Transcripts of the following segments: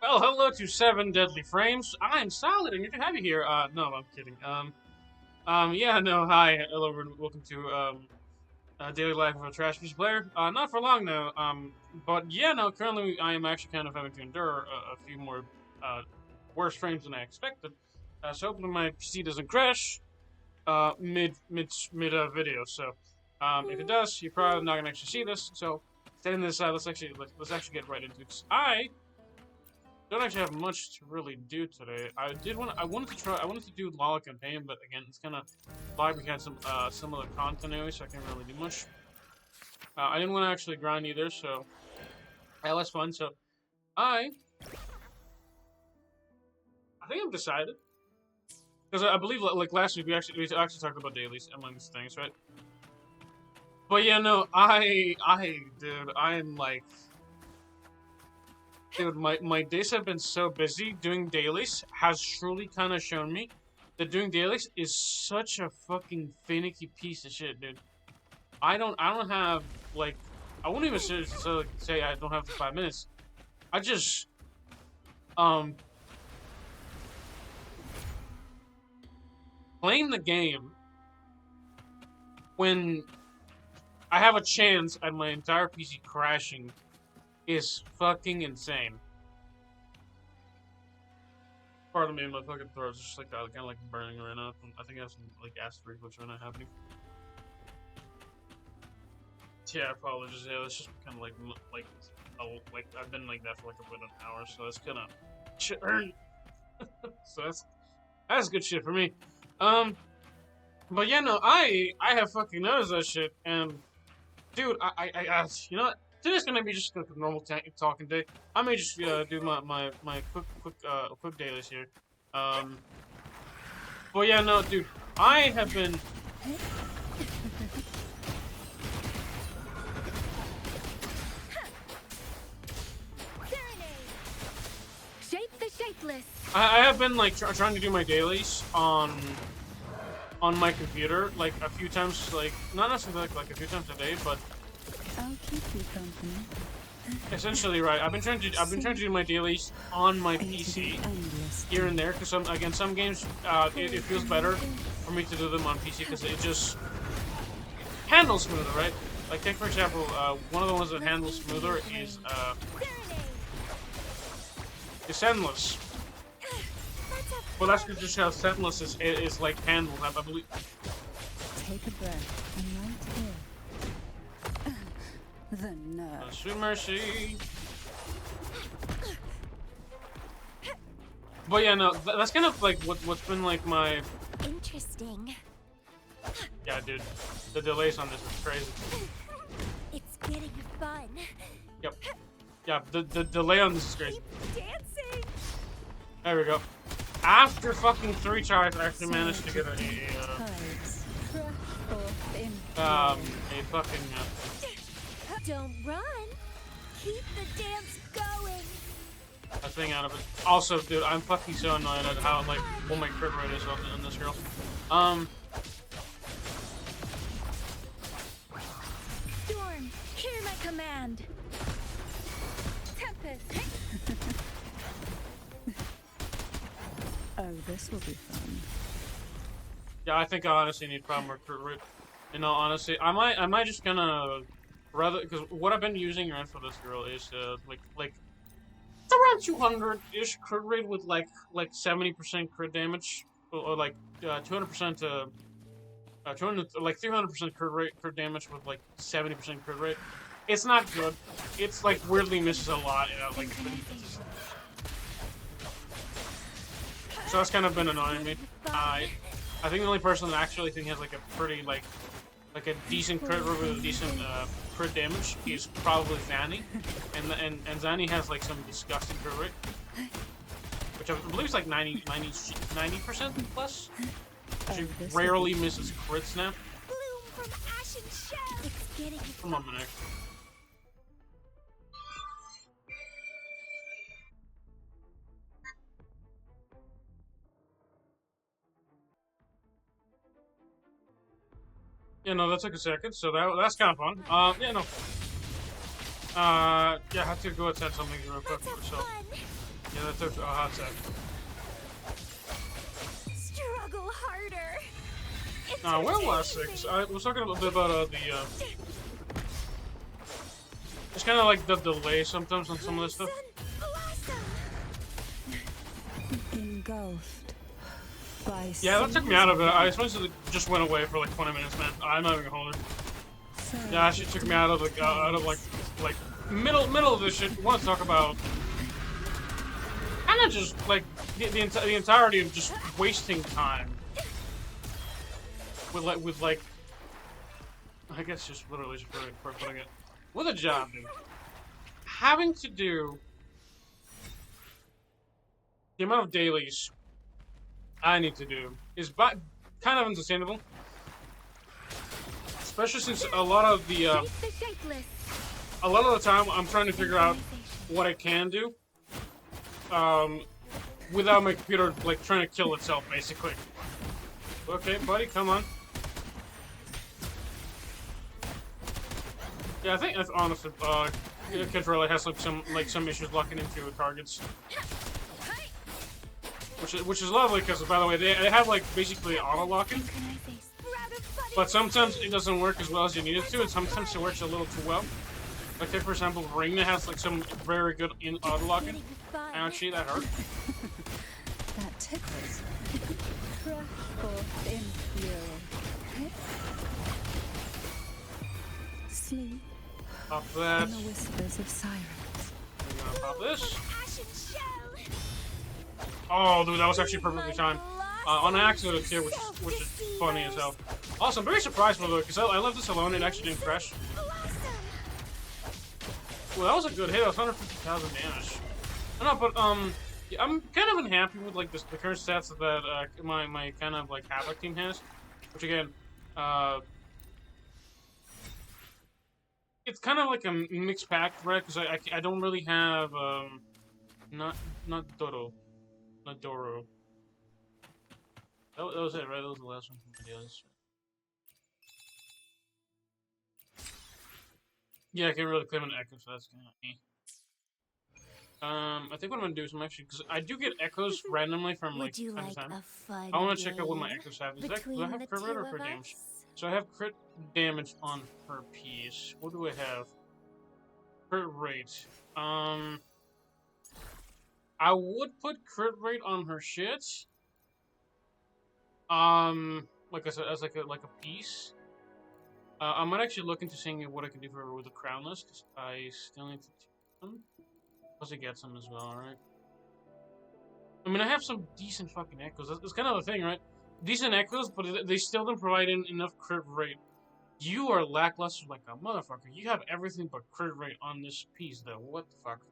Well, hello to Seven Deadly Frames. I'm Solid, and good to have you here. No, I'm kidding. Yeah, no, hi, hello, everyone. Welcome to Daily Life of a Trash Piece Player. Not for long though. But yeah, no, currently I am actually kind of having to endure a few more worse frames than I expected. So hopefully my PC doesn't crash mid video. So if it does, you're probably not gonna actually see this. So setting this aside, let's actually get right into it. I don't actually have much to really do today. I wanted to do Lala campaign, but again, it's kind of like we had some similar continuity, so I can't really do much. I didn't want to actually grind either, so that was fun. So I I think I've decided because I believe like last week we actually talked about dailies among these things, right? But yeah, no, dude, I am like. Dude, my days have been so busy. Doing dailies has truly kind of shown me that doing dailies is such a fucking finicky piece of shit, dude. I don't have like I won't even say I don't have the 5 minutes. I just um playing the game when I have a chance at my entire PC crashing is fucking insane. Pardon me, my fucking throat's just like kind of like burning right now. I think I have some like acid reflux right now happening. Yeah, apologies. Yeah, it's just kind of like I've been like that for like about an hour, so that's kind of shit. So that's good shit for me. Um, but yeah, no, I have fucking noticed that shit, and dude, you know what? Today's gonna be just like a normal talking day. I may just do my quick dailies here. Um, but yeah, no, dude, I have been. Shape the shapeless. I have been like trying to do my dailies on my computer like a few times, like not necessarily like a few times a day, but I'll keep you company. essentially, right. I've been trying to do my dailies on my PC here and there because some games it feels better for me to do them on PC because it just handles smoother, right? Like take for example, one of the ones that handles smoother is Endless. Well, that's just how Sentineless is like handled. I believe. Take a breath and right here. The nerve. Sweet mercy. But yeah, no, that's kind of like what's been like my. Interesting. Yeah, dude, the delays on this is crazy. It's getting fun. Yep. Yeah, the delay on this is crazy. Keep dancing. There we go. After fucking 3 tries, I actually managed to get a fucking Don't run. Keep the dance going. a thing out of it. Also, dude, I'm fucking so annoyed at how like what my crit rate is on this girl. Storm, hear my command. Tempest. Oh, this will be fun. Yeah, I think I honestly need probably more crit rate. In all honesty, I might just gonna rather because what I've been using around for this girl is like it's around 200-ish crit rate with like 70% crit damage or like 200% 200 like 300% crit damage with like 70% crit rate. It's not good. It's like weirdly misses a lot. You know, like. So that's kind of been annoying me. I think the only person that actually think has like a pretty like a decent crit rate with a decent crit damage is probably Zanny, and Zanny has like some disgusting crit rate, which I believe is like 90% plus. She rarely misses crit snap. Bloom from ashen shell. It's getting Come on, Manek. Yeah, no, that took a second, so that's kind of fun. Yeah, no. Yeah, I have to go attend something real quick. So, Yeah, that took a hot sec. Struggle harder. Where was 6? I was talking a little bit about it's kind of like the delay sometimes on some of this stuff. Engulfed by Yeah, that took me out of it. I suppose it just went away for like 20 minutes, man. I'm not even gonna hold it. Yeah, she took me out of like middle of this shit. We want to talk about kind of just like the entirety of just wasting time with like I guess just literally just for putting it with a job, dude. Having to do the amount of dailies I need to do is kind of unsustainable. Especially since a lot of the time I'm trying to figure out what I can do without my computer like trying to kill itself, basically. Okay, buddy, come on. Yeah, I think that's honestly, Controller has like some issues locking into targets, which is lovely because, by the way, they have like basically auto locking, but sometimes it doesn't work as well as you need it to, and sometimes it works a little too well. Like, take for example, Ring that has like some very good auto locking. Ouchie, that hurt. That tickles. Crush forth in fury. Sleep. Pop that. In the whispers of sirens. We're gonna pop this. Oh, dude, that was actually perfectly timed. On accident too, which is funny as hell. Also, I'm very surprised by the way, because I left this alone and it actually didn't crash. Well, that was a good hit. That was 150,000 damage. No, but yeah, I'm kind of unhappy with like the current stats that my kind of like Havoc team has, which again, it's kind of like a mixed pack, right? Because I don't really have not Doro. That was it, right? That was the last one from videos. Yeah, I can't really claim an echo, so that's kind of me. I think what I'm gonna do is I'm actually, because I do get echoes randomly from like time to time. I want to check out what my echoes have. Do I have crit rate or crit damage? So I have crit damage on per piece. What do I have? Crit rate. I would put crit rate on her shit. Like I said, as like a piece. I might actually look into seeing what I can do for her with the crownless, because I still need to take them. Plus, I get some as well, right? I mean, I have some decent fucking echoes. That's kind of the thing, right? Decent echoes, but they still don't provide enough crit rate. You are lackluster like a motherfucker. You have everything but crit rate on this piece, though. What the fuck?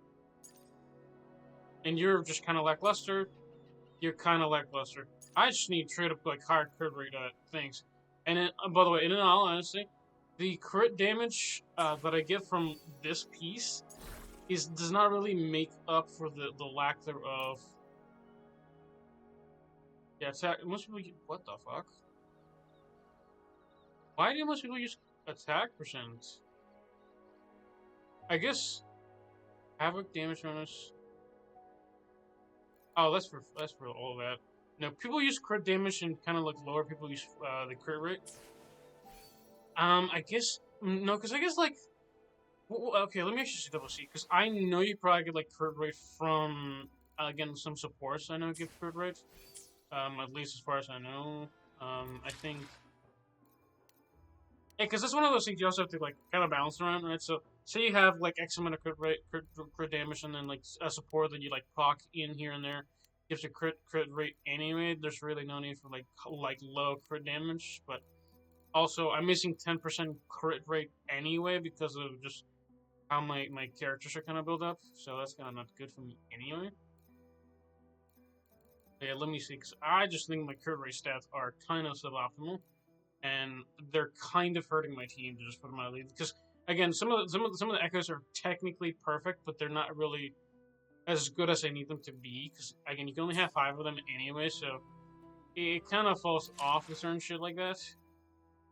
And you're just kind of lackluster. You're kind of lackluster. I just need straight up like higher crit rate things. And then, by the way, in all honesty, the crit damage that I get from this piece does not really make up for the lack thereof. Yeah, attack. Most people. What the fuck? Why do most people use attack percent? I guess havoc damage bonus. Oh, that's for all that. No, people use crit damage and kind of like lower people use the crit rate. I guess no, because I guess like. Well, okay, let me actually double see, because I know you probably get like crit rate from again some supports. I know give crit rate. At least as far as I know. I think. Yeah, because that's one of those things you also have to like kind of balance around, right? So say you have like X amount of crit damage, and then like a support that you like proc in here and there gives you crit rate anyway. There's really no need for like low crit damage, but also I'm missing 10% crit rate anyway because of just how my characters are kind of built up. So that's kind of not good for me anyway. Yeah, let me see, because I just think my crit rate stats are kind of suboptimal, and they're kind of hurting my team to just put them out of lead. Because again, some of the echoes are technically perfect, but they're not really as good as I need them to be. Because again, you can only have 5 of them anyway, so it kind of falls off with certain shit like that.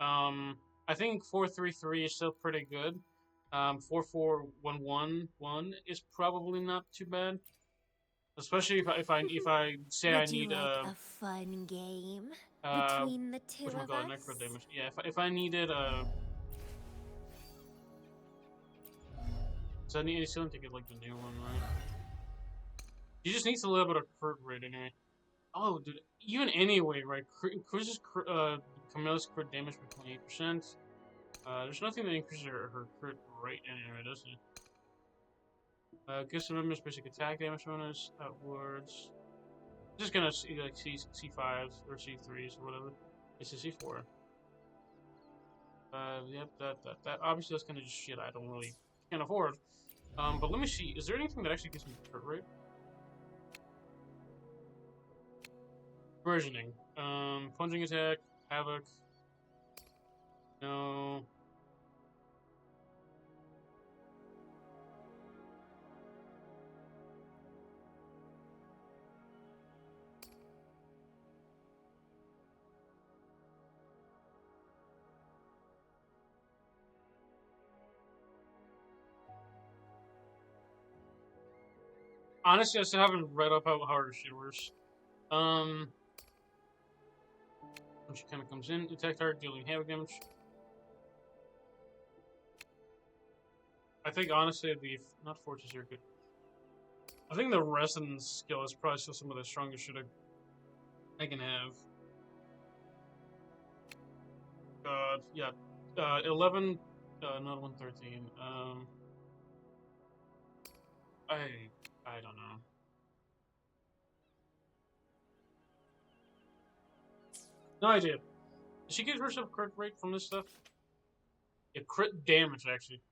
I think 4-3-3 is still pretty good. 4-4-1-1-1 is probably not too bad. Especially if I say I Would you need like a fun game uh between the two of whatchamacallit, us? necro damage. Yeah, if I needed so I still need to get like the new one, right? You just needs a little bit of crit rate anyway. Oh, dude, even anyway, right? Camellya's crit damage by 28%. There's nothing that increases her crit rate anyway, does it? Gives the members basic attack damage bonus outwards. Just gonna see like C5s or C3s or whatever. It's a C4. Yep, that obviously that's kind of just shit I don't really can't afford. But let me see. Is there anything that actually gives me crit rate? Versioning. Plunging attack, havoc. No. Honestly, I still haven't read up how her shit works. When she kind of comes in, attack target dealing havoc damage. I think honestly, the not forces are good. I think the resonance skill is probably still some of the strongest shit I can have. Yeah, 11, not 113. I don't know. No idea. Did she get herself crit rate from this stuff? Yeah, crit damage actually.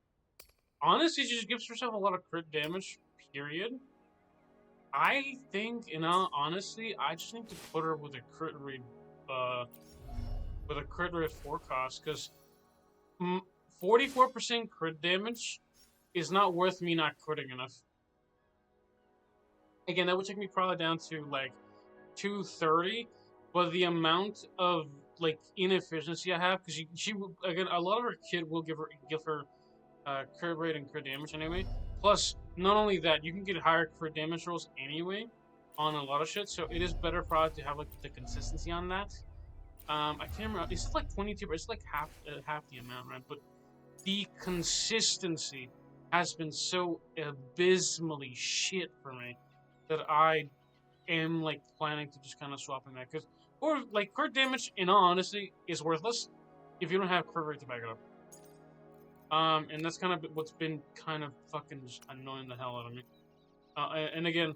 Honestly, she just gives herself a lot of crit damage. Period. I think, in all honesty, I just need to put her with a crit rate, with a crit rate forecast, because 44% crit damage is not worth me not critting enough. Again, that would take me probably down to like 230, but the amount of like inefficiency I have, because she again, a lot of her kit will give her crit rate and crit damage anyway. Plus, not only that, you can get higher crit damage rolls anyway on a lot of shit, so it is better probably to have like the consistency on that. I can't remember. It's like 22, but it's like half the amount, right? But the consistency has been so abysmally shit for me that I am like planning to just kind of swap in that, because or like crit damage, in all honesty, is worthless if you don't have crit rate to back it up. And that's kind of what's been kind of fucking just annoying the hell out of me. And again,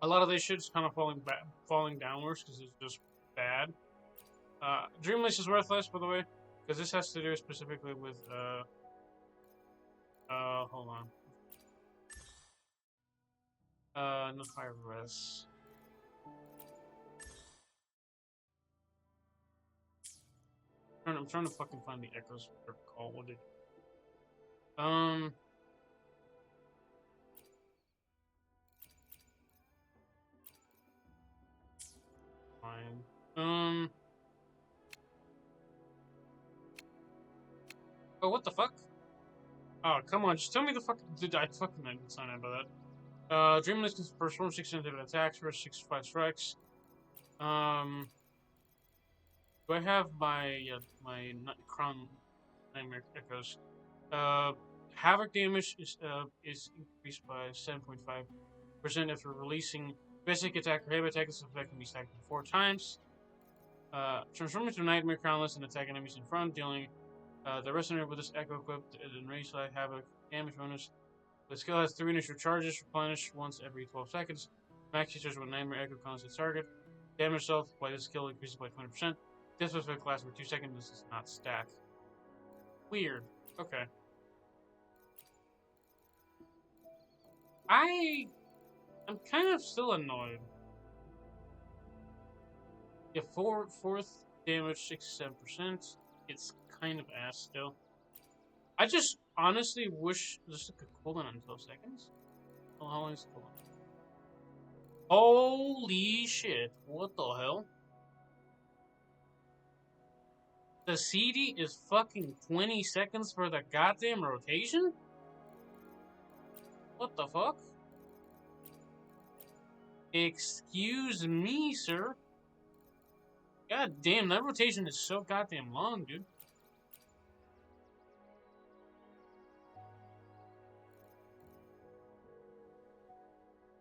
a lot of this shit's kind of falling downwards because it's just bad. Dreamless is worthless, by the way, because this has to do specifically with hold on. Not high res. I'm trying to fucking find the echoes they're called. Fine. Oh, what the fuck? Oh, come on, just tell me the fucking. Dude, I fucking didn't sign up by that. Dreamless can perform 6 intimidate attacks for 65 strikes. Do I have my crown nightmare echoes? Havoc damage is increased by 7.5% after releasing basic attack or heavy attack. This effect can be stacked 4 times. Transform into Nightmare Crownless and attack enemies in front, dealing the resonator with this echo equipped and raise like havoc damage bonus. The skill has 3 initial charges, replenished once every 12 seconds. Max users with Nightmare Echo counts its target. Damage itself by this skill increases by 20%. This specific lasts for 2 seconds. This is not stack. Weird. Okay. I'm kind of still annoyed. Yeah, 4th damage, 67%. It's kind of ass still. I just honestly wish this could cooldown on 12 seconds. Oh, how long is it cooldown? Holy shit! What the hell? The CD is fucking 20 seconds for the goddamn rotation? What the fuck? Excuse me, sir. God damn, that rotation is so goddamn long, dude.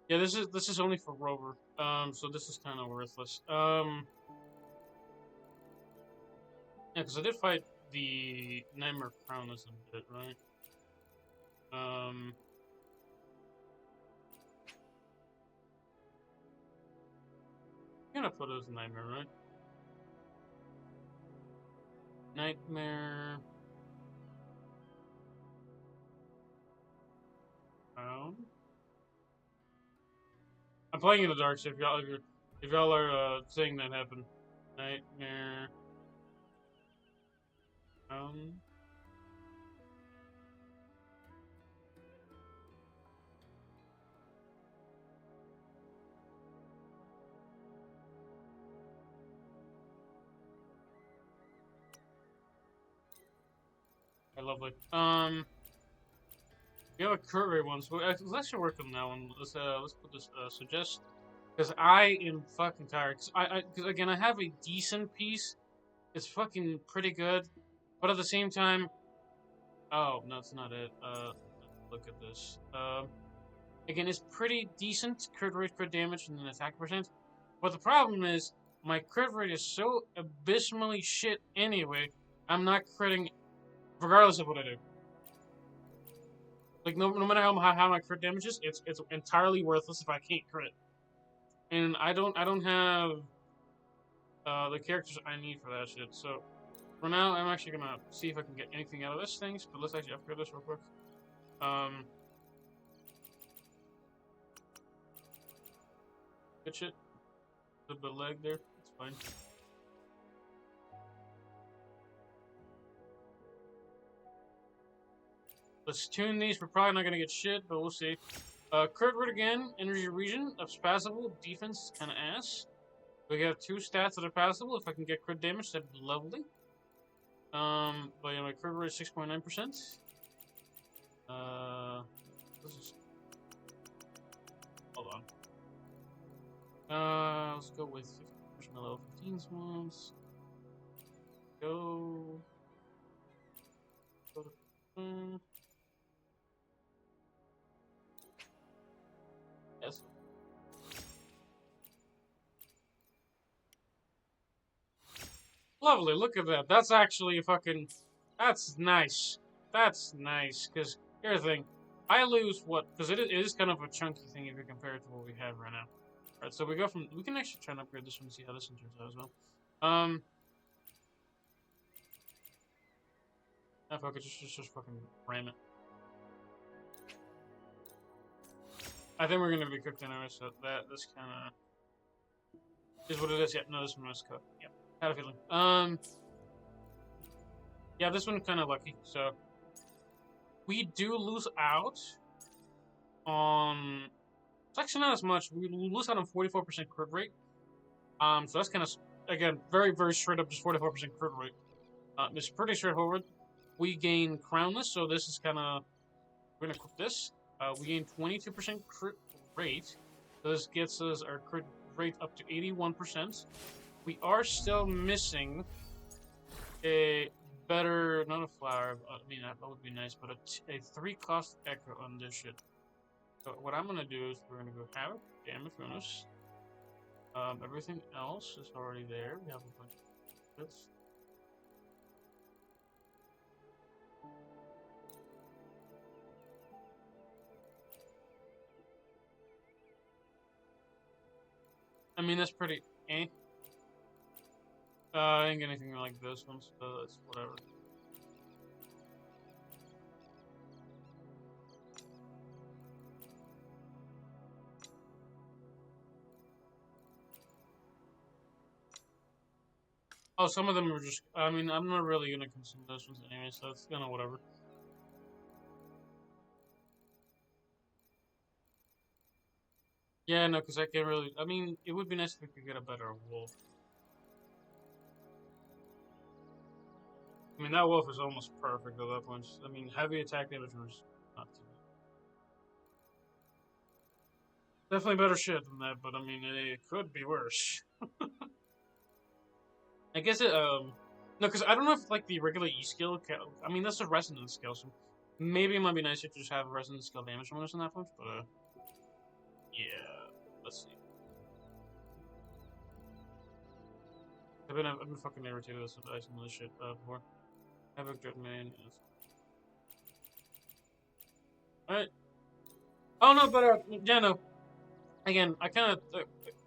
Yeah, this is only for Rover. So this is kind of worthless. Yeah, because I did fight the Nightmare Crownless a bit, right? I'm gonna put it as Nightmare, right? Nightmare Crown. I'm playing in the dark, so if y'all are saying that happened, Nightmare Crown. Okay, lovely. We have a crit rate one, so let's actually work on that one. Let's put this suggest, because I am fucking tired. Cause again, I have a decent piece. It's fucking pretty good, but at the same time, oh no, that's not it. Look at this. Again, it's pretty decent crit rate, crit damage, and then attack percent. But the problem is my crit rate is so abysmally shit anyway. I'm not critting, regardless of what I do. Like no matter how my crit damage is, it's entirely worthless if I can't crit. And I don't have the characters I need for that shit. So for now, I'm actually gonna see if I can get anything out of this things. But let's actually upgrade this real quick. Good shit. A little bit of leg there. It's fine. Let's tune these. We're probably not gonna get shit, but we'll see. Crit rate again. Energy region. Ups passable. Defense kind of ass. We have 2 stats that are passable. If I can get crit damage, that'd be lovely. But yeah, my crit rate is 6.9%. This is. Hold on. Let's go with 50% level 15 swamps. Go. Yes. Lovely, look at that. That's actually fucking... That's nice. That's nice, because here's the thing. I lose what... Because it is kind of a chunky thing if you compare it to what we have right now. Alright, so we go from... We can actually try and upgrade this one and see how this one turns out as well. Ah, fuck it, just fucking ram it. I think we're gonna be cooked anyway, so this kinda... is what it is. Yeah, no, this one was cooked. Yeah. Had a feeling. Yeah, this one kind of lucky. So we do lose out on. It's actually not as much. We lose out on 44% crit rate. So that's kind of again very straight up, just 44% crit rate. It's pretty straightforward. We gain crownless, so this is kind of. We're gonna equip this. We gain 22% crit rate. So this gets us our crit rate up to 81%. We are still missing a better, not a flower, I mean, that would be nice, but a 3-cost echo on this shit. So what I'm gonna do is we're gonna go have damage bonus. Everything else is already there. We have a bunch of bits. I mean, that's pretty eh. I didn't get anything like this one, so that's whatever. Oh, some of them are just, I mean, I'm not really gonna consume those ones anyway, so it's kinda whatever. Yeah, no, because I can't really, I mean, it would be nice if we could get a better wolf. I mean, that wolf is almost perfect at that point. I mean, heavy attack damage was not too Definitely better shit than that, but I mean, it could be worse. I guess it, no, because I don't know if, like, the regular E skill, I mean, that's a resonance skill, so maybe it might be nicer to just have resonance skill damage bonus in that punch, but, yeah, let's see. I've been fucking irritated with some of this shit, before. Havoc, Dreadman, yes. Alright. Oh, no, but, yeah, no. Again, I kind of,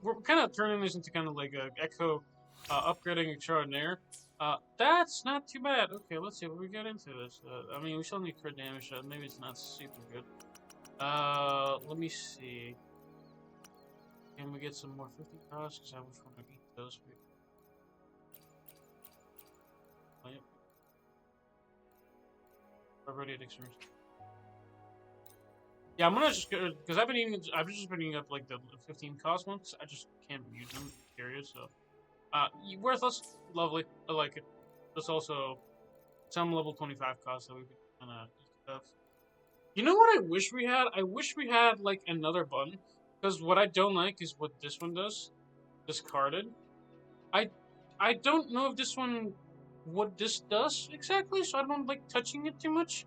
we're kind of turning this into kind of like a Echo, upgrading extraordinaire. That's not too bad. Okay, let's see what we get into this. I mean, we still need crit damage. Maybe it's not super good. Let me see. Can we get some more 50 costs? Because I was want to eat those. Oh, yep. Already at experience. Yeah, I'm gonna just because I've just been eating up like the 15 cost ones. I just can't use them. Period. So, worthless, lovely. I like it. There's also some level 25 costs that we could kind of stuff. You know what I wish we had? I wish we had like another button, because what I don't like is what this one does. Discarded. I I don't know if this one what this does exactly, so I don't like touching it too much.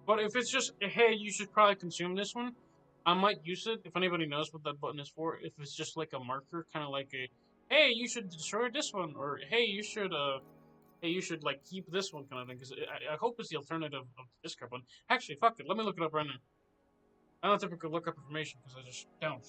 But if it's just, hey, you should probably consume this one, I might use it if anybody knows what that button is for. If it's just like a marker, kind of like a, hey, you should destroy this one, or hey, you should like keep this one kind of thing. Because I hope it's the alternative of the discard one. Actually, fuck it, let me look it up right now. I don't typically look up information because I just don't.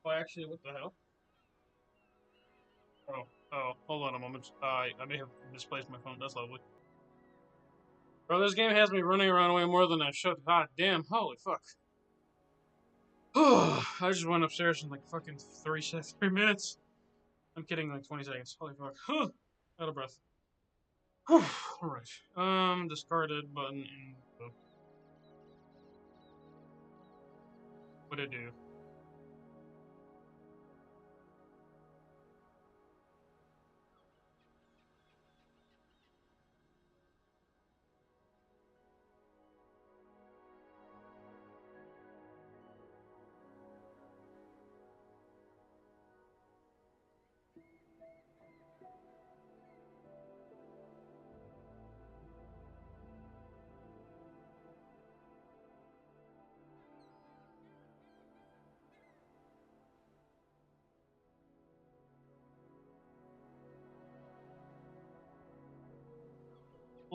Well, actually, what the hell? Hold on a moment. I may have misplaced my phone. That's lovely. Bro, this game has me running around way more than I should. God damn, holy fuck. I just went upstairs in like fucking 3 minutes. I'm kidding, like 20 seconds. Holy fuck. Out of breath. Alright. Discarded button and what did it do?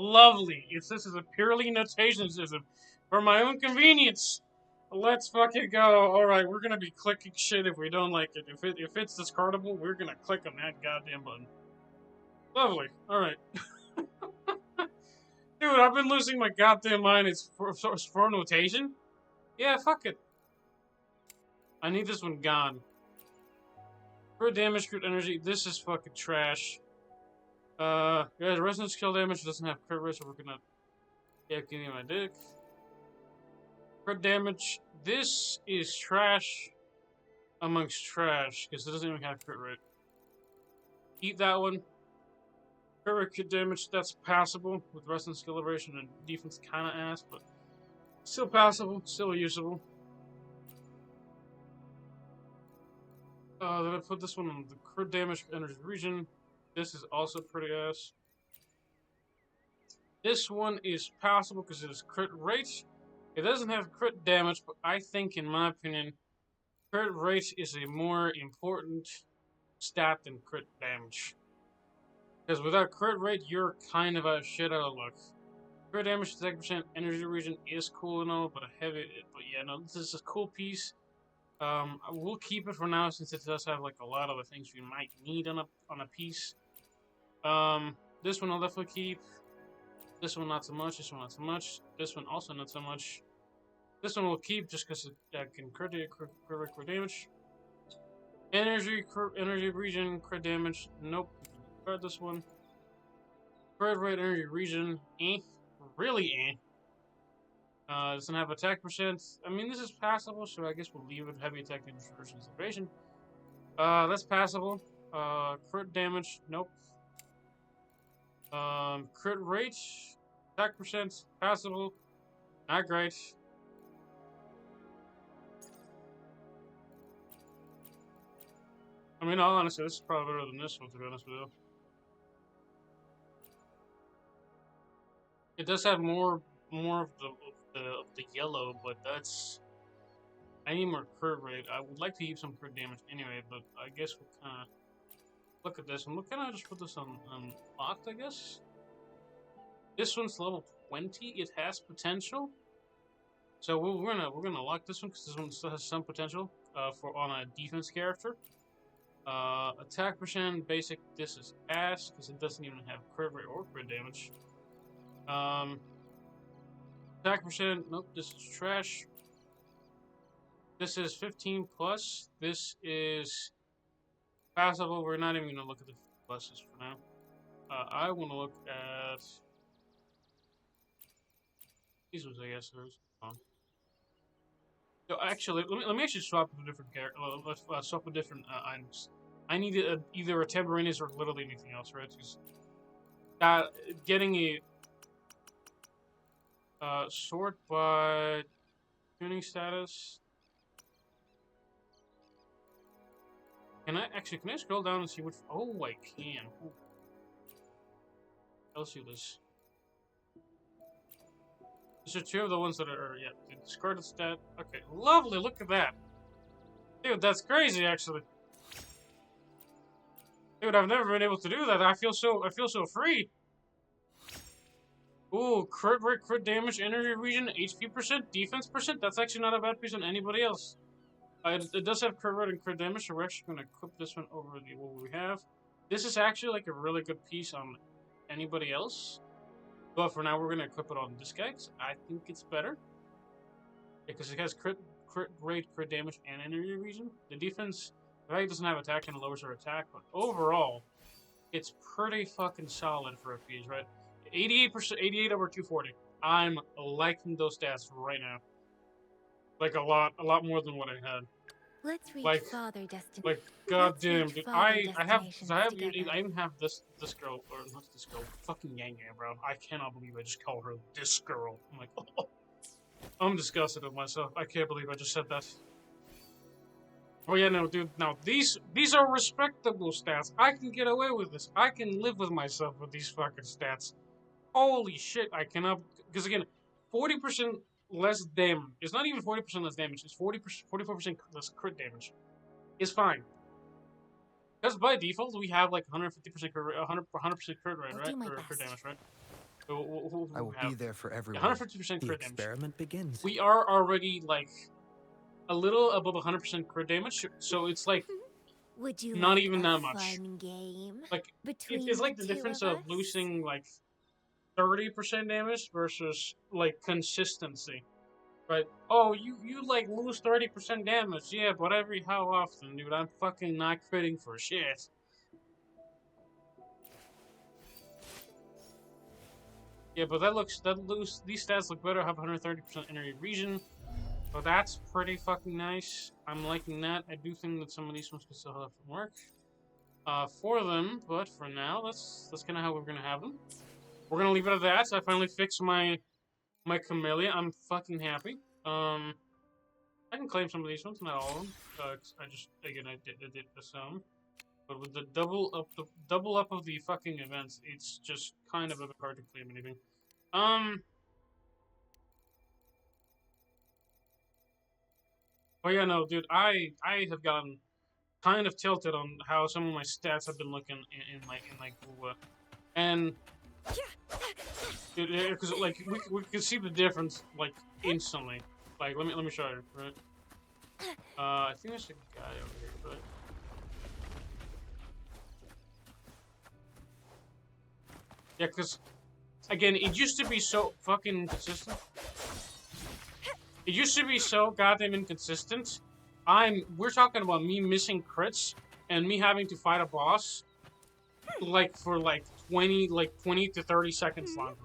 Lovely. This is a purely notation system. For my own convenience. Let's fucking go. Alright, we're gonna be clicking shit if we don't like it. If it's discardable, we're gonna click on that goddamn button. Lovely. Alright. Dude, I've been losing my goddamn mind. It's for notation? Yeah, fuck it. I need this one gone. Crit damage, crit energy. This is fucking trash. Guys, resonance skill damage doesn't have crit rate, so we're gonna... Yeah, give me my dick. Crit damage. This is trash amongst trash, because it doesn't even have crit rate. Eat that one. Crit damage, that's passable, with resonance skill liberation and defense kinda ass, but still passable, still usable. Then I put this one on the crit damage energy region. This is also pretty ass. This one is passable because it is crit rate. It doesn't have crit damage, but I think, in my opinion, crit rate is a more important stat than crit damage. Because without crit rate, you're kind of a shit out of luck. Crit damage to 10% energy region is cool and all, but but yeah, no, this is a cool piece. We'll keep it for now since it does have like a lot of the things we might need on a piece. This one I'll definitely keep. This one not so much. This one not so much. This one also not so much. This one we'll keep just because it can crit damage. Energy region crit damage. Nope. Crit this one. Crit rate energy region. Really doesn't have attack percent. I mean, this is passable, so I guess we'll leave it. Heavy attack and inversion celebration. That's passable. Crit damage, nope. Crit rate, attack percent, passable, not great. I mean, all honestly, this is probably better than this one, to be honest with you. It does have more of the yellow, but that's. I need more crit rate. I would like to keep some crit damage anyway, but I guess we'll kind of look at this one. We'll kind of just put this on locked, I guess. This one's level 20. It has potential, so we're gonna lock this one because this one still has some potential for on a defense character. Attack percent, basic. This is ass because it doesn't even have crit rate or crit damage. Attack percent. Nope, this is trash. This is 15 plus. This is passable. We're not even gonna look at the pluses for now. I want to look at these ones. I guess there's. So actually, let me actually swap a different character. Let's swap a different items. I need either a Tambourines or literally anything else, right? Because getting a sort by tuning status. Can I scroll down and see which? Oh, I can. Ooh. Let's see this. These are two of the ones that are yeah. Discarded stat. Okay, lovely. Look at that, dude. That's crazy, actually. Dude, I've never been able to do that. I feel so free. Ooh, crit rate, crit damage, energy region, HP percent, defense percent. That's actually not a bad piece on anybody else. It does have crit rate and crit damage, so we're actually going to equip this one over what we have. This is actually like a really good piece on anybody else. But for now, we're going to equip it on this guy, because I think it's better. Because it has crit rate, crit damage, and energy region. The defense, the fact it doesn't have attack and lowers our attack, but overall, it's pretty fucking solid for a piece, right? 88%, 88 over 240. I'm liking those stats right now. Like a lot more than what I had. Let's reach like, Father Destiny. Like goddamn, dude. I even have this girl, or not this girl, fucking Yang Yang, bro. I cannot believe I just called her this girl. I'm like, oh. I'm disgusted with myself. I can't believe I just said that. Oh yeah, no, dude. Now these are respectable stats. I can get away with this. I can live with myself with these fucking stats. Holy shit, I cannot. Because again, 40% less damage. It's not even 40% less damage. It's 44% less crit damage. It's fine. Because by default we have like 150% crit rate, 100% crit rate, right? Or crit damage, right? I will be there for everyone. 150% The crit damage. experiment begins. We are already like a little above 100% crit damage, so it's like Would you not like even a that much. fun game Like between it's like the the two difference of of us? losing like 30% damage versus like consistency. Right? Oh, you like lose 30% damage, yeah, but every how often, dude? I'm fucking not critting for shit. Yeah, but these stats look better. Have 130% energy region, so that's pretty fucking nice. I'm liking that. I do think that some of these ones can still have some work for them, but for now, that's kind of how we're gonna have them. We're gonna leave it at that. I finally fixed my Camellya. I'm fucking happy. I can claim some of these ones, not all of them. I did some. But with the double up of the fucking events, it's just kind of a bit hard to claim anything. Oh yeah, no, dude, I have gotten kind of tilted on how some of my stats have been looking in WUWA. And because like we can see the difference like instantly. Like let me show you, right? I think there's a guy over here, but yeah, because again, it used to be so fucking consistent. It used to be so goddamn inconsistent. We're talking about me missing crits and me having to fight a boss like for like 20 to 30 seconds longer.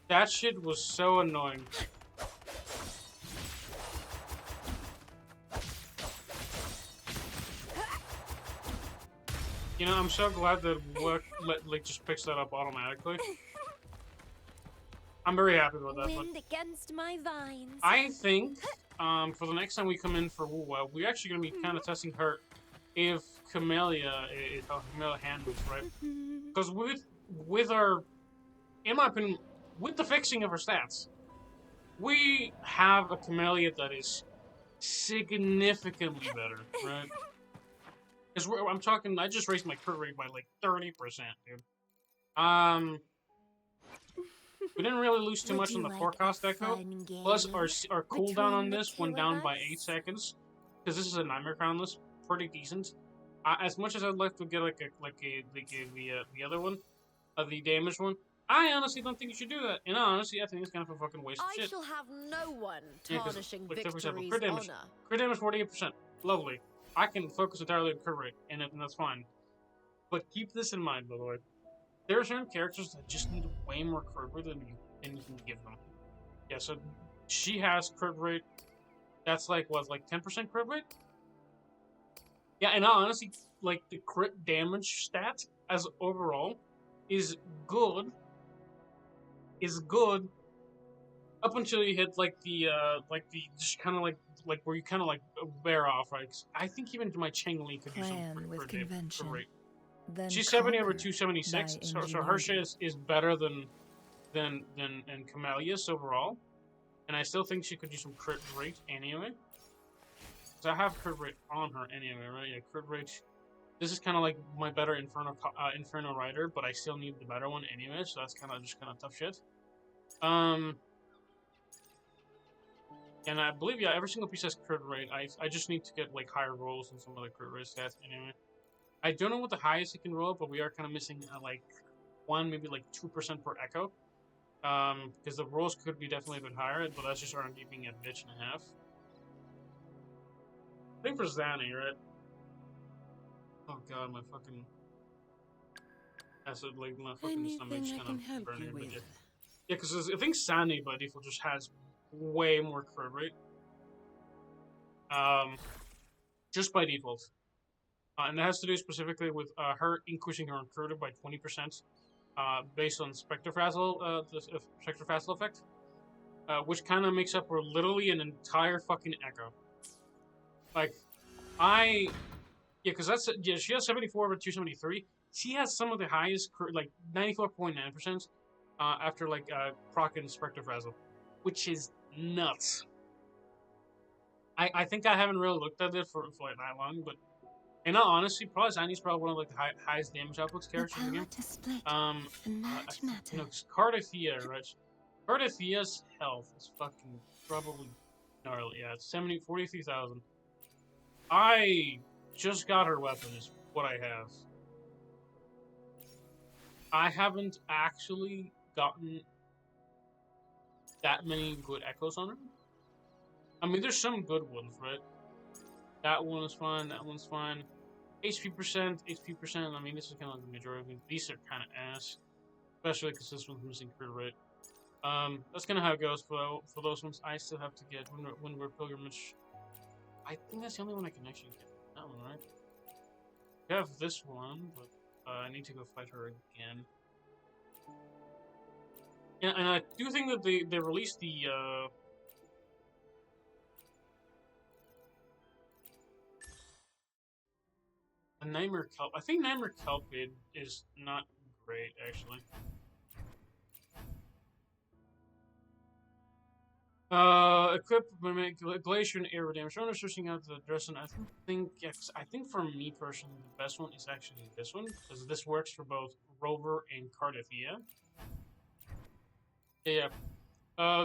That shit was so annoying. You know, I'm so glad that WUWA like just picks that up automatically. I'm very happy about that. Wind against my vines. I think for the next time we come in for WUWA, we're actually gonna be kind of testing her if Camellya is how Camellya handles, right? Because with our, in my opinion, with the fixing of her stats, we have a Camellya that is significantly better, right? Because I'm talking, I just raised my crit rate by like 30%, dude. We didn't really lose too much on the forecast echo. Plus, our cooldown on this went down by 8 seconds, because this is a Nightmare Crown list, pretty decent. As much as I'd like to get the other one, the damage one, I honestly don't think you should do that. And honestly, I think it's kind of a fucking waste of shit. I shall have no one tarnishing like, for example, victory's crit damage. honor. Crit damage 48%, lovely. I can focus entirely on crit rate, and that's fine. But keep this in mind, by the way. There are certain characters that just need way more crit rate than you can give them. Yeah, so she has crit rate. That's like what, like 10% crit rate? Yeah, and honestly, like the crit damage stat as overall is good. Up until you hit like the just kind of like where you kind of like wear off, right? 'Cause I think even my Cheng Li could do some with crit convention. rate. Then She's 70 over conquer 276, by so her shit is better than Camellya's overall, and I still think she could do some crit rate anyway. So I have crit rate on her anyway, right? Yeah, crit rate. This is kind of like my better Inferno Rider, but I still need the better one anyway, so that's kind of tough shit. And I believe, yeah, every single piece has crit rate. I just need to get like higher rolls and some of the crit rate stats anyway. I don't know what the highest it can roll, but we are kind of missing like 1, maybe like 2% per echo. Because the rolls could be definitely a bit higher, but that's just R&D being a bitch and a half. I think for Zanny, right? Oh god, my fucking acid, like my fucking stomach's kind of burning a bit. Yeah, because I think Zanny by default just has way more crit rate. Just by default. And that has to do specifically with her increasing her crit rate by 20%, based on Spectre Frazzle, the Spectre Frazzle effect, which kind of makes up for literally an entire fucking echo. Like, yeah, because that's, yeah, she has 74 over 273. She has some of the highest, like 94.9%, after like proc and Spectre Frazzle, which is nuts. I think I haven't really looked at it for like that long, but in all honesty, probably Zanny's probably one of like the highest damage outputs characters in the game. You know, Cardathea, right? Cardathea's health is fucking probably gnarly. Yeah, it's 43,000. I just got her weapon is what I have. I haven't actually gotten that many good echoes on her. I mean, there's some good ones, right? That one is fine, that one's fine. HP percent, I mean, this is kind of like the majority. These are kind of ass. Especially because this one's missing crit rate. That's kind of how it goes for those ones. I still have to get Windward Pilgrimage. I think that's the only one I can actually get. That one, right? I have this one, but I need to go fight her again. Yeah, and I do think that they released the Nightmare Kelp. I think Nightmare Kelp is not great, actually. Equip Glacier and Air Damage. I'm searching out the dress, and I think for me personally, the best one is actually this one, because this works for both Rover and Cardathea. Yeah.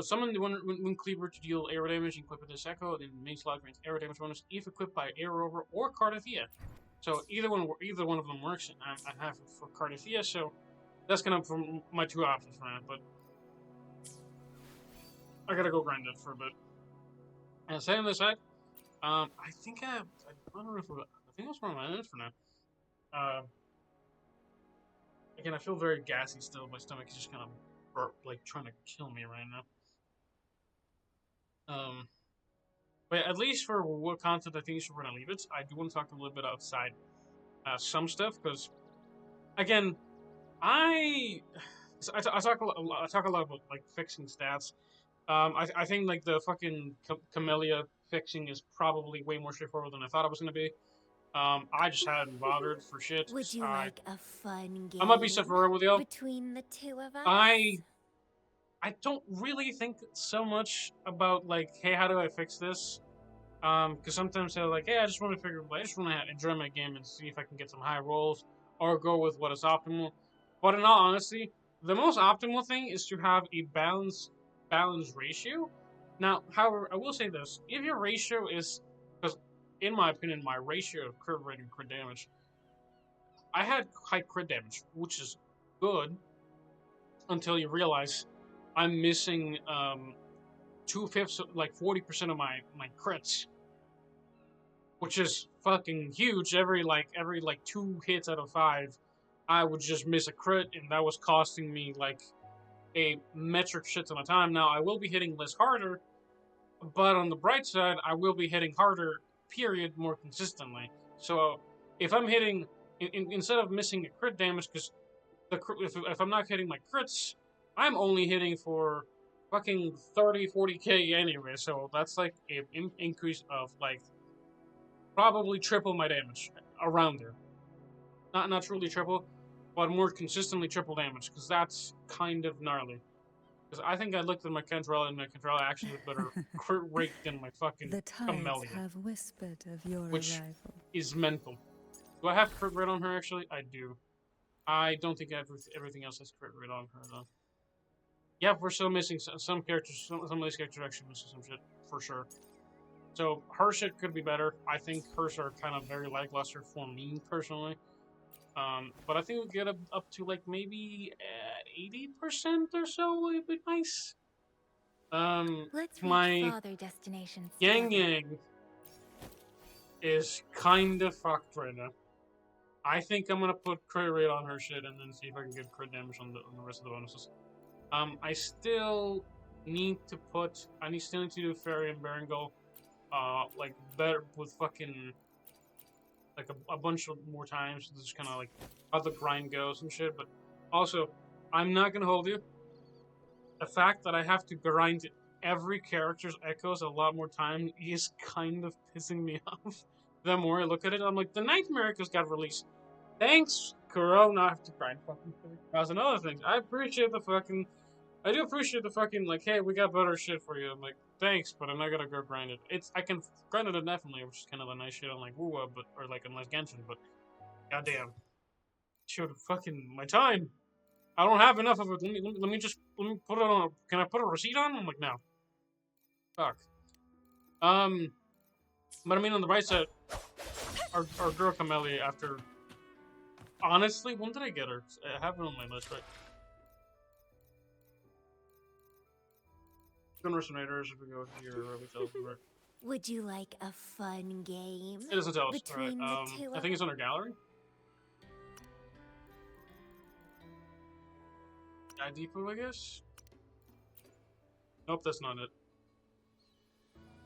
Summon the one Cleaver to deal air damage and equip with this Echo, then main slot grants air damage bonus if equipped by Air Rover or Cardathea. So either one of them works, and I have it for Cardathea, so that's kind of for my two options for now, but I gotta go grind it for a bit. And saying this, I think I don't know if I think that's one of my minutes for now. Again, I feel very gassy still. My stomach is just kind of like trying to kill me right now. But at least for what content I think we're gonna leave it. I do want to talk a little bit outside some stuff, because, again, I talk a lot about, like, fixing stats. I think, like, the fucking Camellya fixing is probably way more straightforward than I thought it was going to be. I just hadn't bothered for shit. Would you like a fun game I'm gonna be straightforward with you. between the two of us? I don't really think so much about, like, hey, how do I fix this? Because sometimes they're like, hey, I just want to enjoy my game and see if I can get some high rolls or go with what is optimal. But in all honesty, the most optimal thing is to have a balanced ratio. Now, however, I will say this: if your ratio is, because in my opinion, my ratio of crit rate and crit damage, I had high crit damage, which is good until you realize I'm missing 2/5, like 40% of my crits, which is fucking huge. Every 2 hits out of 5, I would just miss a crit, and that was costing me like a metric shit ton of time. Now I will be hitting less harder, but on the bright side, I will be hitting harder, period, more consistently. So if I'm hitting, instead of missing a crit damage, because if I'm not hitting my crits, I'm only hitting for fucking 30-40k anyway, so that's like an increase of like probably triple my damage around there. Not truly triple, but more consistently triple damage, because that's kind of gnarly. Because I think I looked at my controller, and my controller actually has better crit rate than my fucking The tides Camellya, have whispered of your which arrival. is mental. Do I have crit rate on her, actually? I do. I don't think everything else has crit rate on her, though. Yeah, we're still missing some characters. Some of these characters are actually missing some shit, for sure. So, her shit could be better. I think hers are kind of very lackluster for me, personally. But I think we'll get up to, like, maybe 80% or so would be nice. Let's my reach farther destinations Yang together. Yang is kind of fucked right now. I think I'm gonna put crit rate on her shit and then see if I can get crit damage on the rest of the bonuses. I still need to do Fairy and Berengal, like, better with fucking, like, a bunch of more times, just kind of like how the grind goes and shit, but also, I'm not gonna hold you. The fact that I have to grind every character's echoes a lot more time is kind of pissing me off. The more I look at it, I'm like, the Nightmare echoes got released. Thanks, Kuro, not have to grind fucking 30,000 other things. I do appreciate the fucking, like, hey, we got better shit for you. I'm like, thanks, but I'm not gonna go grind it. I can grind it indefinitely, which is kind of a nice shit on, like, WUWA, or, like, unless Genshin, but goddamn. Shoot, fucking, my time. I don't have enough of it. Let me put it on. Can I put a receipt on? I'm like, no. Fuck. But I mean, on the right side, our girl Camellya, after, honestly, when did I get her? I have it on my list, right? Raiders, if we go here, right? Would you like a fun game It doesn't tell us. between Alright, the two I think it's under gallery. Guide Depot, I guess? Nope, that's not it.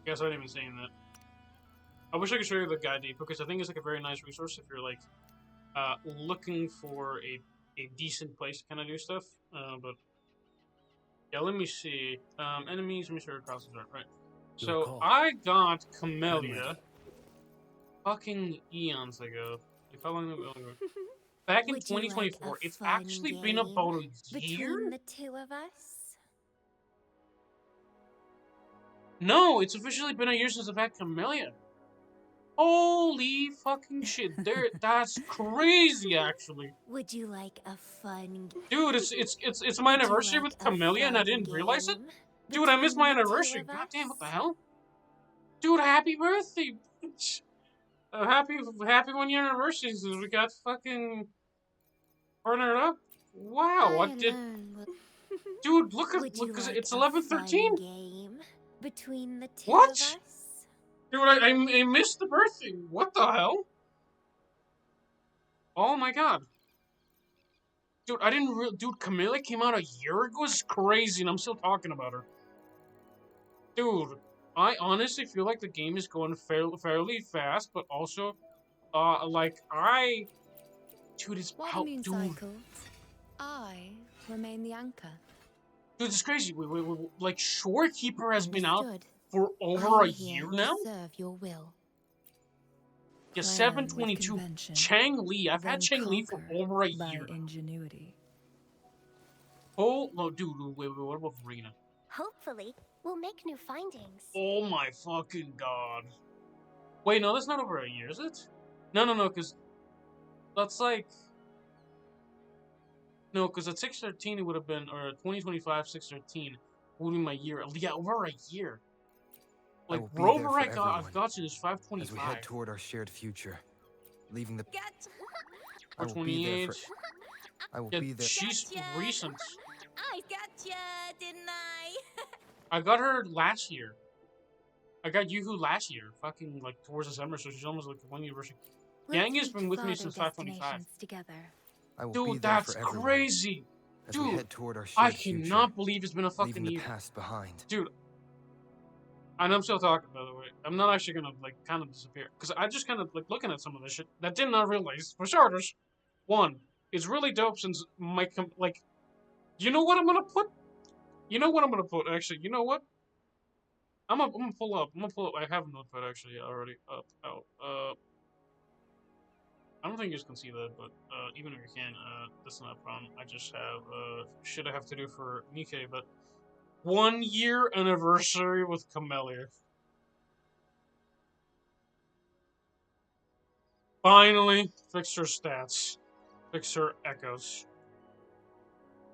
Guess I didn't even saying that. I wish I could show you the Guide Depot, because I think it's like a very nice resource if you're like looking for a decent place to kind of do stuff. But yeah, let me see. Enemies, let me see where crosses are. Right. So I got Camellya fucking eons ago. Like, how long ago? Back in 2024. Like it's actually been about a year? between the two of us? No, it's officially been a year since I've had Camellya. Holy fucking shit! That's crazy, actually. Would you like a fun Dude, it's my anniversary with Camellya, and I didn't realize it. Dude, I missed my anniversary. God damn, what the hell? Dude, happy birthday! Happy 1 year anniversary since we got fucking partnered up. Wow, what did? Dude, look at because it's 11/13. Between the two What? of us? Dude, I missed the birthday. What the hell? Oh my god. Dude, Dude, Camellya came out a year ago? It's crazy, and I'm still talking about her. Dude, I honestly feel like the game is going fairly fast, but also Dude, it's While the out, moon dude. cycles, I remain the anchor. Dude, it's crazy. Like, Shorekeeper has been out Understood. for over I'm a here year to now? serve your will. Yeah, Plan 722. with convention, Chang Li. I've had then Chang Li for conquer over a by year now. ingenuity. Oh, no, dude, wait, what about Verena? Hopefully, we'll make new findings. Oh my fucking god. Wait, no, that's not over a year, is it? No, because that's like... No, because at 613 it would have been, or 2025, 613 would be my year. Yeah, over a year. Like, Rover I've gotten is as we head 525. toward our shared future, leaving the. Gotcha! I will be there 428. for. I will Yeah, be there. she's Gotcha. recent. I gotcha, didn't I? I got her last year. I got Yoo-Hoo last year. Fucking, like, towards December, so she's almost like 1 anniversary. Yang has been with me since 525. Together. I will be Dude, there that's for everyone, crazy. as we Dude, head toward our I shared future, cannot believe it's been a fucking leaving the year. past behind. Dude, and I'm still talking, by the way. I'm not actually gonna, like, kind of disappear. Because I just kind of, like, looking at some of this shit that did not realize, for starters, one, it's really dope since like, you know what I'm gonna put? You know what I'm gonna put, actually? You know what? I'm gonna pull up. I have a notepad, actually, already up, out. I don't think you guys can see that, but, even if you can, that's not a problem. I just have, shit I have to do for Nikkei, but 1 year anniversary with Camellya. Finally, fix her stats. Fix her echoes.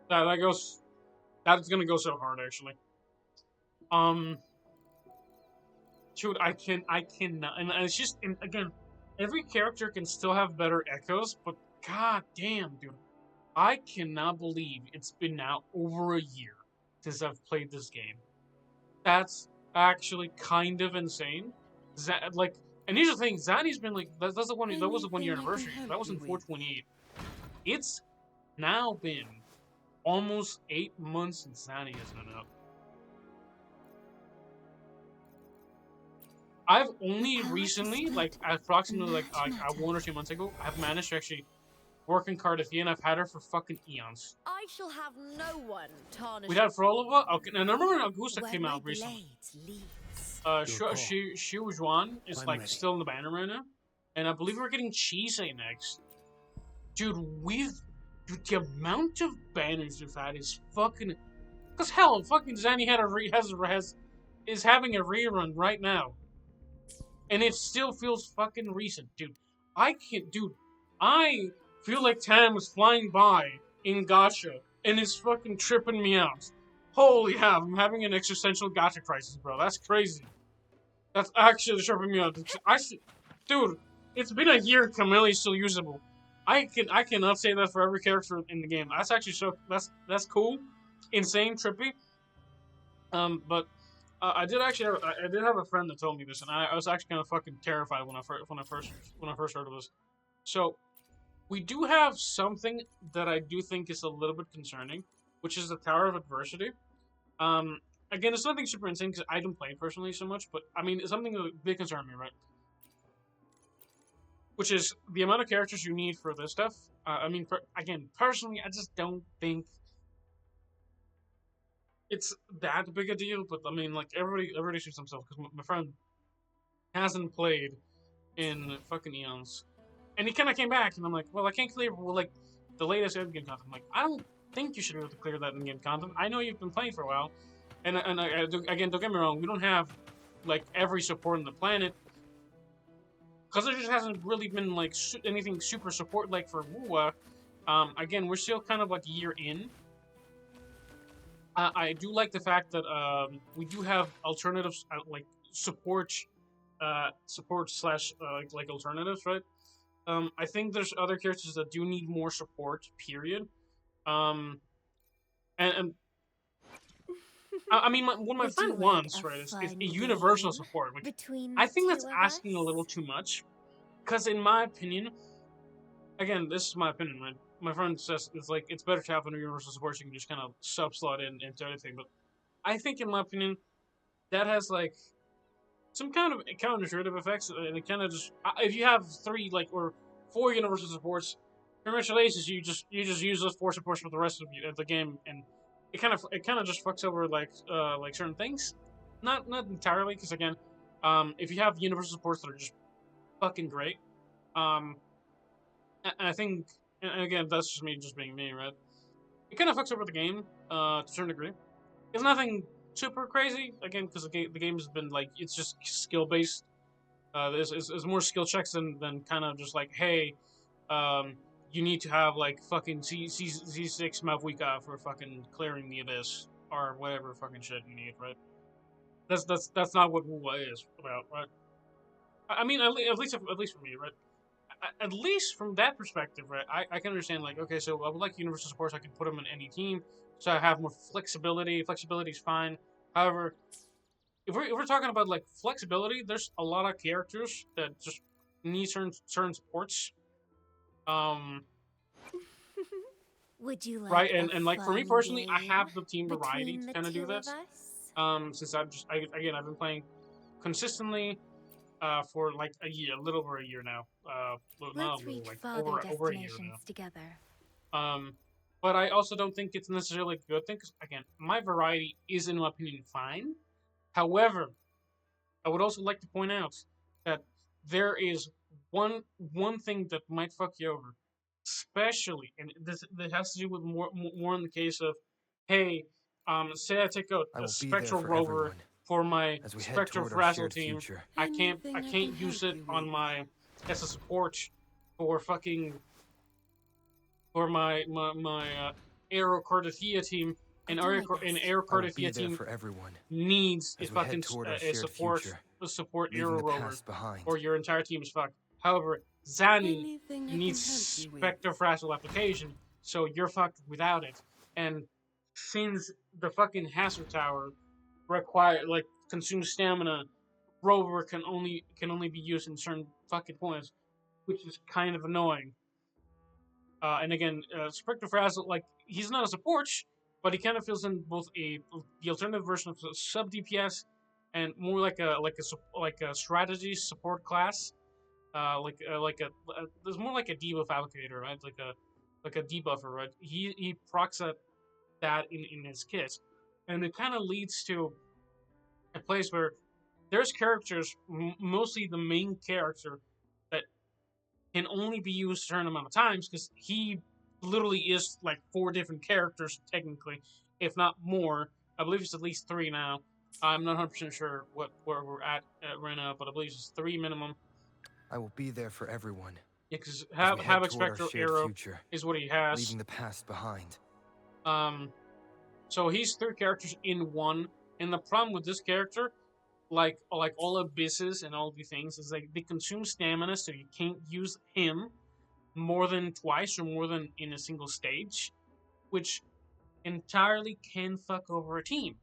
That's gonna go so hard, actually. Dude, I cannot, and it's just, and again, every character can still have better echoes, but god damn, dude. I cannot believe it's been now over a year since I've played this game. That's actually kind of insane. And here's the thing, Zanny's been like, that was the 1 year anniversary. That was in 428. It's now been almost 8 months since Zanny has been out. I've only recently, like, approximately, like 1 or 2 months ago, I've managed to actually work in Cardiffia, and I've had her for fucking eons. I shall have no one tarnish. We had Frolova. Okay, and I remember when Augusta came out recently. Your Shu Juan is I'm like ready. still in the banner right now, and I believe we're getting Cheese next. Dude, the amount of banners we've had is fucking. Cause hell, fucking Zanny is having a rerun right now, and it still feels fucking recent, dude. I feel like time is flying by in Gacha, and it's fucking tripping me out. Holy hell, I'm having an existential Gacha crisis, bro. That's crazy. That's actually tripping me out. Dude, it's been a year. Camellya's still usable. I cannot say that for every character in the game. That's actually that's cool, insane, trippy. But I did have a friend that told me this, and I was actually kind of fucking terrified when I first heard of this. So, we do have something that I do think is a little bit concerning, which is the Tower of Adversity. Again, it's nothing super insane because I don't play it personally so much, but I mean, it's something that big concern me, right? Which is the amount of characters you need for this stuff. I mean, again, personally, I just don't think it's that big a deal. But I mean, like everybody shoots themselves because my friend hasn't played in fucking eons, and he kind of came back, and I'm like, well, I can't clear like the latest endgame content. I'm like, I don't think you should be able to clear that endgame content. I know you've been playing for a while, and again, don't get me wrong, we don't have like every support on the planet. Because there just hasn't really been like anything super support like for WUWA. Again, we're still kind of like a year in. I do like the fact that we do have alternatives like support slash like alternatives, right? I think there's other characters that do need more support. Period. And I mean, what my friend wants, right, is a universal support, which I think that's asking a little too much. Because in my opinion, again, this is my opinion, right? My friend says it's better to have a universal support so you can just kind of sub-slot into anything. But I think, in my opinion, that has, like, some kind of counterintuitive effects, and it kind of just if you have 3 like or 4 universal supports, congratulations, you just use those 4 supports for the rest of the game, and it kind of just fucks over like certain things, not entirely, because again, if you have universal supports that are just fucking great, and I think, and again, that's just me being me, right? It kind of fucks over the game to a certain degree. It's nothing super crazy, again, because the game's been like, it's just skill based. There's more skill checks than kind of just like, hey, you need to have like fucking Z6 Mavuika for fucking clearing the abyss or whatever fucking shit you need, right? That's not what WUWA is about, right? I mean, at least for me, right? At least from that perspective, right? I can understand, like, okay, so I would like universal supports. I can put them in any team, so I have more flexibility. Flexibility is fine. However, if we're talking about like flexibility, there's a lot of characters that just need certain supports. Would you like Right, a and like for me fun personally, I game have the team variety between to the kind of do two this. of us? Since I've been playing consistently for like a year, a little over a year now. Not Let's a little, reach like farther over a year destinations together. now. But I also don't think it's necessarily a good thing, because again, my variety is, in my opinion, fine. However, I would also like to point out that there is one thing that might fuck you over, especially, and this has to do with more in the case of, hey, say I take out I a will be there Spectral for Rover everyone for my as we head Spectral toward our Frazzle shared team. future. I can't Anything I can't can use help it you on with? my as a support for fucking for my Aero Cardathia team. I'll And do my Aero best. I will be Cardathia there team for everyone needs a as we head fucking toward our a shared support future, Aero leaving the Rover, past behind. or your entire team is fucked. However, Zani Anything I needs can help you with? Spectre Frazzle application, so you're fucked without it. And since the fucking Hazard Tower consumes stamina, Rover can only be used in certain fucking points, which is kind of annoying. And again, Spectre Frazzle, like, he's not a support, but he kind of feels in both the alternative version of sub DPS and more like a strategy support class. There's more like a debuff allocator, right? Like a debuffer, right? He procs that in his kit, and it kind of leads to a place where there's characters, mostly the main character, that can only be used a certain amount of times, because he literally is like 4 different characters technically, if not more. I believe it's at least 3 now. I'm not 100% sure where we're at right now, but I believe it's 3 minimum. I will be there for everyone. Yeah, because as we head Havoc toward our Spectral shared Arrow future, is what he has. leaving the past behind. So he's 3 characters in one, and the problem with this character, like all abysses and all the things, is like they consume stamina, so you can't use him more than twice or more than in a single stage, which entirely can fuck over a team,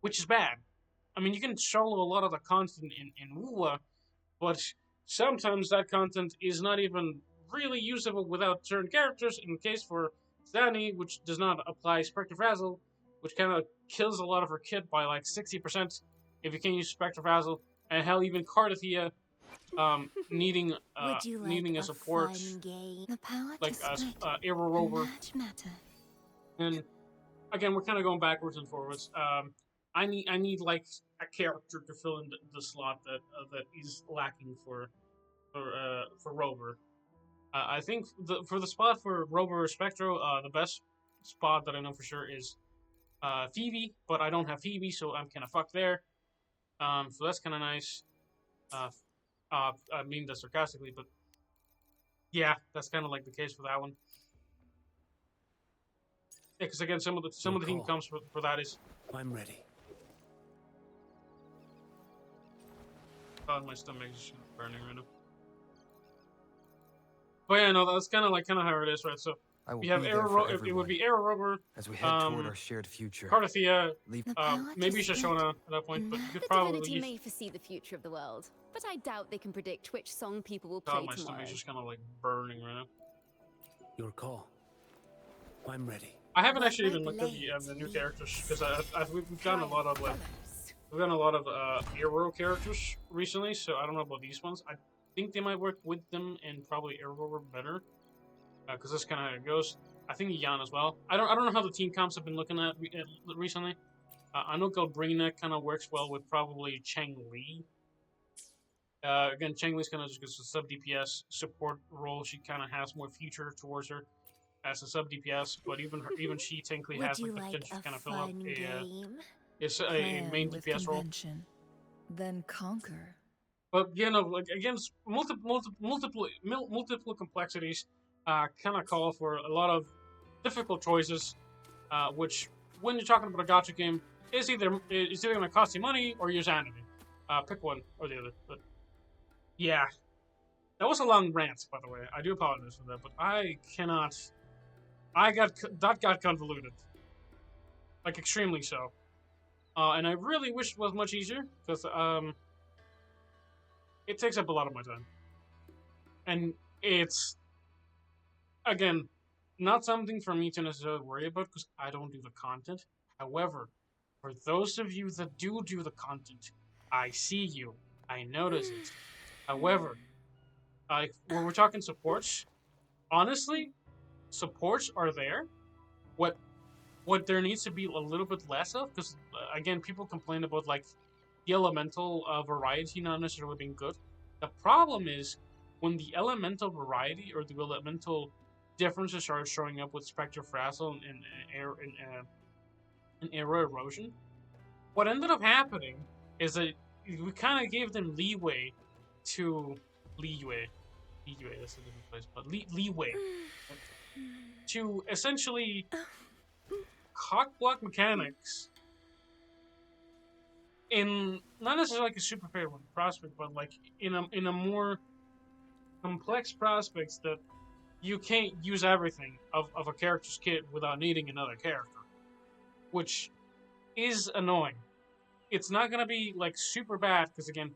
which is bad. I mean, you can solo a lot of the content in WUWA, but sometimes that content is not even really usable without certain characters. In case for Zani, which does not apply Spectre Frazzle, which kind of kills a lot of her kit by like 60% if you can't use Spectre Frazzle, and hell, even Cardathia needing Would you like needing a support fun game? The power like to split Aero Rover. much matter. And again, we're kind of going backwards and forwards. I need like a character to fill in the slot that is lacking for Rover. I think for the spot for Rover or Spectro, the best spot that I know for sure is Phoebe, but I don't have Phoebe, so I'm kind of fucked there. So that's kind of nice. I mean that sarcastically, but yeah, that's kind of like the case for that one. Yeah, because again, some of the team comes for that is. I'm ready. God, my stomach is just burning right now. But yeah, no, that's kind of how it is, right? So I will we have be there for it would be everyone Aero Rover, as we head toward our shared future. Cardathia, Leave The power maybe to Shoshona at that point, but you could The probably divinity leave. may foresee the future of the world, but I doubt they can predict which song people will God, play my tomorrow. stomach's just kind of like burning right now. Your call. I'm ready. I haven't What actually even might looked at the new characters, because we've done a lot of like We've gotten a lot of hero characters recently, so I don't know about these ones. I think they might work with them and probably hero better, because that's kind of how it goes. I think Yan as well. I don't know how the team comps have been looking at recently. I know Galbrina kind of works well with probably Cheng Li. Again, Cheng Li's kind of just a sub DPS support role. She kind of has more future towards her as a sub DPS, but even she technically Would has you like the like potential to a kind of fill up fun game? a main Plan with DPS role. convention, then conquer. But you know, like again, multiple complexities kind of call for a lot of difficult choices, which when you're talking about a gacha game, is either going to cost you money or your sanity. Pick one or the other. But yeah, that was a long rant, by the way. I do apologize for that, but I cannot. That got convoluted, like extremely so, and I really wish it was much easier because it takes up a lot of my time, and it's again not something for me to necessarily worry about because I don't do the content. However, for those of you that do the content, I see you. I notice it. However, like when we're talking supports, honestly, supports are there. What there needs to be a little bit less of, because again, people complain about like the elemental variety not necessarily being good. The problem is when the elemental variety or the elemental differences start showing up with Spectre Frazzle and Aero Erosion. What ended up happening is that we kind of gave them leeway, that's a different place, but leeway to essentially cockblock mechanics in not necessarily like a super favorable prospect, but like in a more complex prospects that you can't use everything of a character's kit without needing another character, which is annoying. It's not gonna be like super bad because again,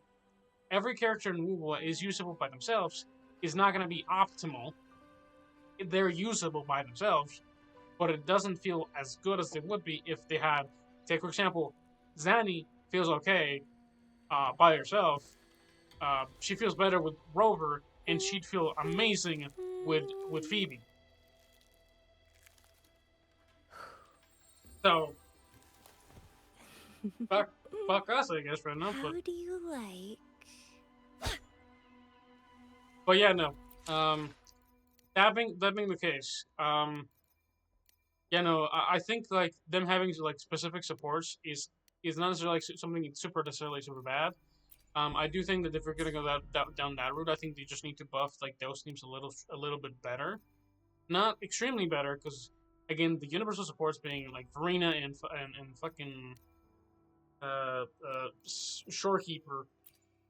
every character in WUWA is usable by themselves. Is not gonna be optimal. They're usable by themselves, but it doesn't feel as good as they would be if they had, take for example, Zanny feels okay by herself. She feels better with Rover, and she'd feel amazing with Phoebe. So, fuck us, I guess, right now. How do you like? But yeah, no. That being the case, yeah, no, I think like them having like specific supports is not necessarily like, something super bad. I do think that if we're gonna go down that route, I think they just need to buff like those teams a little bit better, not extremely better, because again, the universal supports being like Verena and fucking Shorekeeper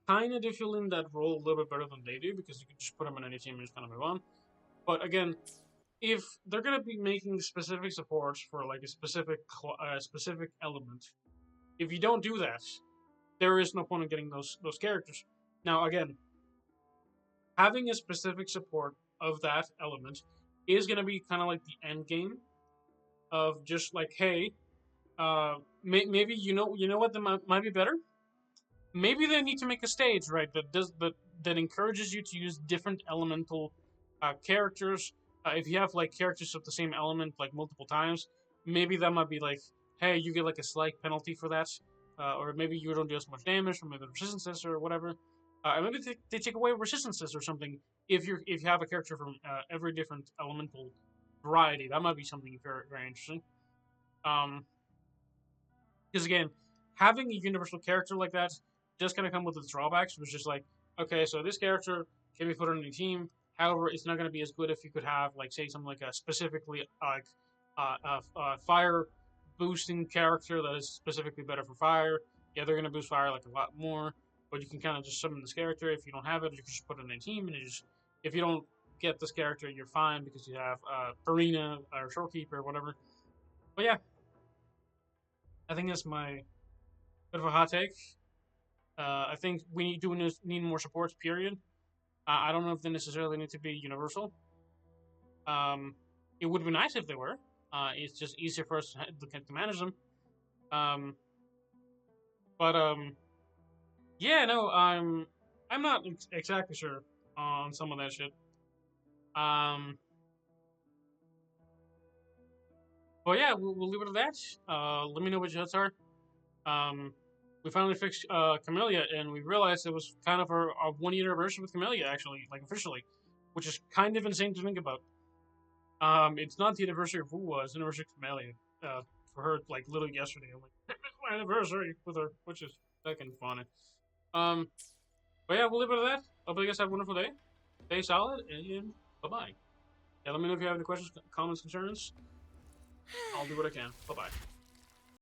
kind of do fill in that role a little bit better than they do because you can just put them in any team and just kind of move on. But again, if they're gonna be making specific supports for like a specific element, if you don't do that, there is no point in getting those characters. Now again, having a specific support of that element is gonna be kind of like the end game of just like, hey, maybe you know what might be better. Maybe they need to make a stage, right, that encourages you to use different elemental characters. If you have like characters of the same element like multiple times, maybe that might be like, hey, you get like a slight penalty for that, or maybe you don't do as much damage from maybe resistances or whatever. Maybe they take away resistances or something if you have a character from every different elemental variety. That might be something very very interesting. Because again, having a universal character like that does kind of come with its drawbacks. It was just like, okay, so this character can be put on any team. However, it's not going to be as good if you could have, like, say, something like a specifically like fire boosting character that is specifically better for fire. Yeah, they're going to boost fire like a lot more, but you can kind of just summon this character. If you don't have it, you can just put it in a team, and if you don't get this character, you're fine because you have Farina or Shorekeeper or whatever. But yeah, I think that's my bit of a hot take. I think we need more supports. Period. I don't know if they necessarily need to be universal. It would be nice if they were. It's just easier for us to manage them. But yeah, no, I'm not exactly sure on some of that shit. But yeah, we'll leave it at that. Let me know what your thoughts are. We finally fixed Camellya, and we realized it was kind of our 1 year anniversary with Camellya, actually, like officially, which is kind of insane to think about. It's not the anniversary of WUWA, it's the anniversary of Camellya. For her, like literally yesterday, I'm like, it's my anniversary with her, which is fucking funny. But yeah, we'll leave it at that. Hope you guys have a wonderful day. Stay solid, and bye bye. Yeah, let me know if you have any questions, comments, concerns. I'll do what I can. Bye bye.